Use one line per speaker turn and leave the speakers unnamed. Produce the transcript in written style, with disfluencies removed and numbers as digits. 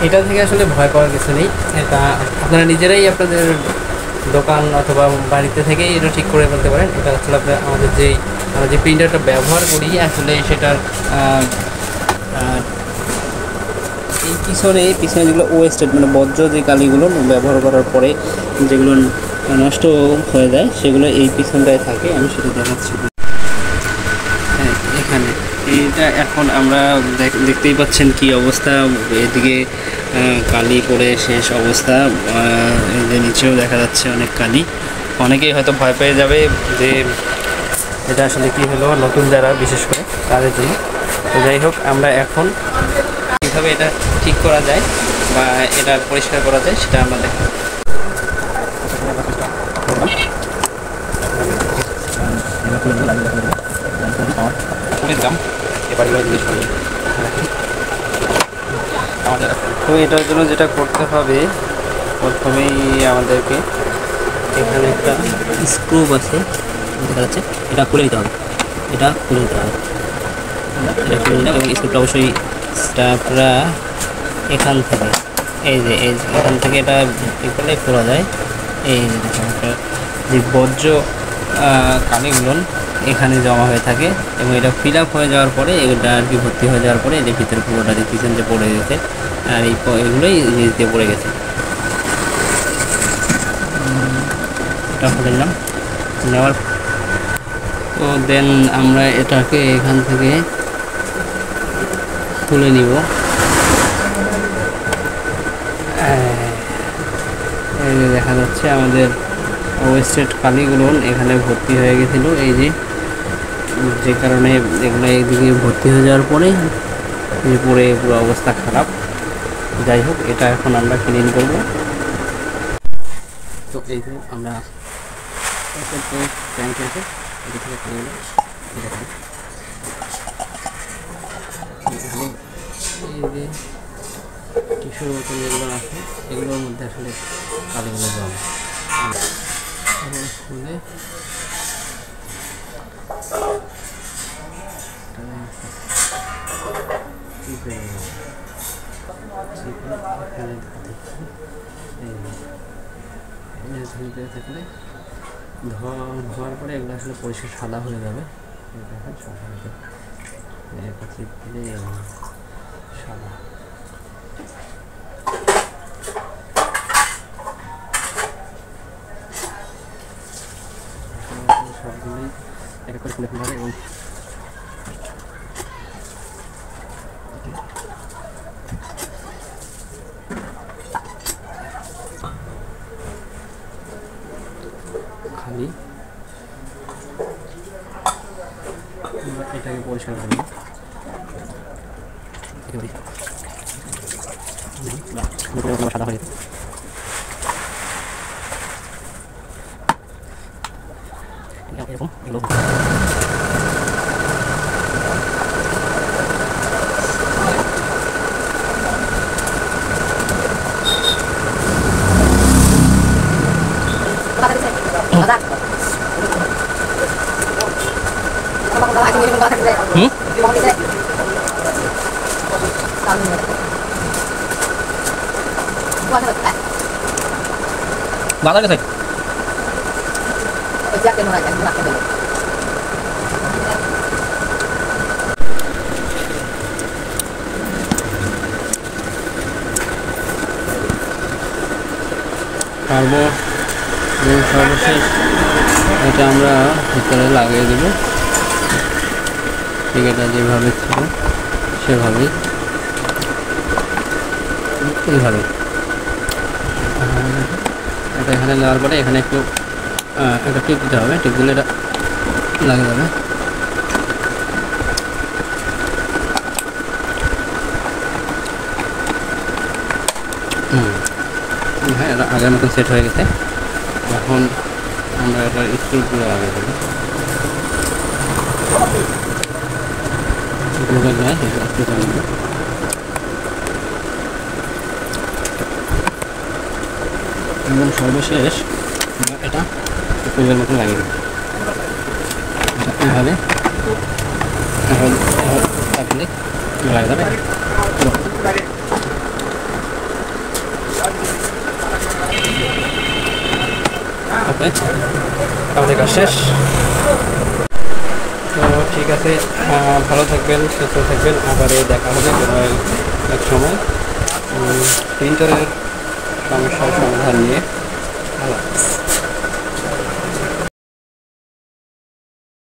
এটা থেকে আসলে ভয় পাওয়ার কিছু নেই। এটা আপনারা নিজেরাই আপনাদের দোকান অথবা বাড়িতে থেকেই এটা ঠিক করে ফেলতে পারেন। এটা আসলে আমরা যে প্রিন্টারটা ব্যবহার করি আসলে সেটার এই পিছনে যেগুলো ওয়েস্টেড মানে বর্জ্য যে কালিগুলো ব্যবহার করার পরে যেগুলো নষ্ট হয়ে যায় সেগুলো এই পিছনটায় থাকে। আমি সেটা দেখাচ্ছি। হ্যাঁ, এখানে এইটা এখন আমরা দেখতেই পাচ্ছেন কি অবস্থা, এদিকে কালি পড়ে শেষ অবস্থা, এদের নিচেও দেখা যাচ্ছে অনেক কালি। অনেকেই হয়তো ভয় পেয়ে যাবে যে এটা আসলে কি হলো, নতুন যারা বিশেষ করে তাদের জন্য। তো যাই হোক, আমরা এখন কীভাবে এটা ঠিক করা যায় বা এটা পরিষ্কার করা যায় সেটা আমরা দেখব। তো এটার জন্য যেটা করতে হবে, প্রথমেই আমাদেরকে এখানে একটা স্ক্রু আছে দেখা যাচ্ছে, এটা খুলে নিতে হবে। এটা খুলে নিতে হবে, এবং স্ক্রুটা অবশ্যই স্টাফরা এখান থেকে এখান থেকে এটা করলে খোলা যায়। এই যে বর্জ্য কালিগুলো এখানে জমা হয়ে থাকে এবং এটা ফিল আপ হয়ে যাওয়ার পরে এটা আর কি ভর্তি হয়ে যাওয়ার পরে এদের ভিতরে পুরোটা দেখতেছেন যে পড়ে গেছে, আর এগুলোই নিচ দিয়ে পড়ে গেছে। এটা খুলে নিলাম, নেওয়ার তো দেন আমরা এটাকে এখান থেকে তুলে নিব। এই যে দেখা যাচ্ছে আমাদের ওয়েস্টেড কালিগুলো এখানে ভর্তি হয়ে গেছিল, এই যে কারণে এগুলো এইদিকে ভর্তি হয়ে যাওয়ার পরে পরে পুরো অবস্থা খারাপ। যাই হোক, এটা এখন আমরা ক্লিন করব। তো এই যে আমরা ট্যাঙ্ক আছে এই যে টিস্যুর মতন যেগুলো আছে এগুলোর মধ্যে আসলে কালিগুলো জমে খুলে থাকলে ধোয়ার পরে এগুলো আসলে পরিষ্কার সাদা হয়ে যাবে। সাদা সবগুলোই এক করে খুলে ফেলা হবে এবং খালি এটাকে পরিষ্কার করব। সাদা হয়ে এরকম এগুলো বাজার গেছে সর্বশেষ এটা আমরা ভিতরে লাগিয়ে দেব। ঠিক, এটা যেভাবে ছিল সেভাবেই এইভাবে এটা এখানে নেওয়ার পরে এখানে একটু একটা টিপ দিতে হবে, টিপ দিলে এটা লাগে যাবে। হ্যাঁ, এটা আগের মতন সেট হয়ে গেছে। এখন আমরা এটার স্ক্রুগুলো লাগিয়ে দেবো। এবং সর্বশেষ এটা ফুলের মতন লাগিয়ে দেবো। এভাবে থাকলে লাগিয়ে যাবে। হবে। আমাদের কাজ শেষ। তো ঠিক আছে, ভালো থাকবেন, সুস্থ থাকবেন, আবারও দেখা হবে কোনো এক সময় প্রিন্টারের সমস্যার সমাধান নিয়ে। ভালো।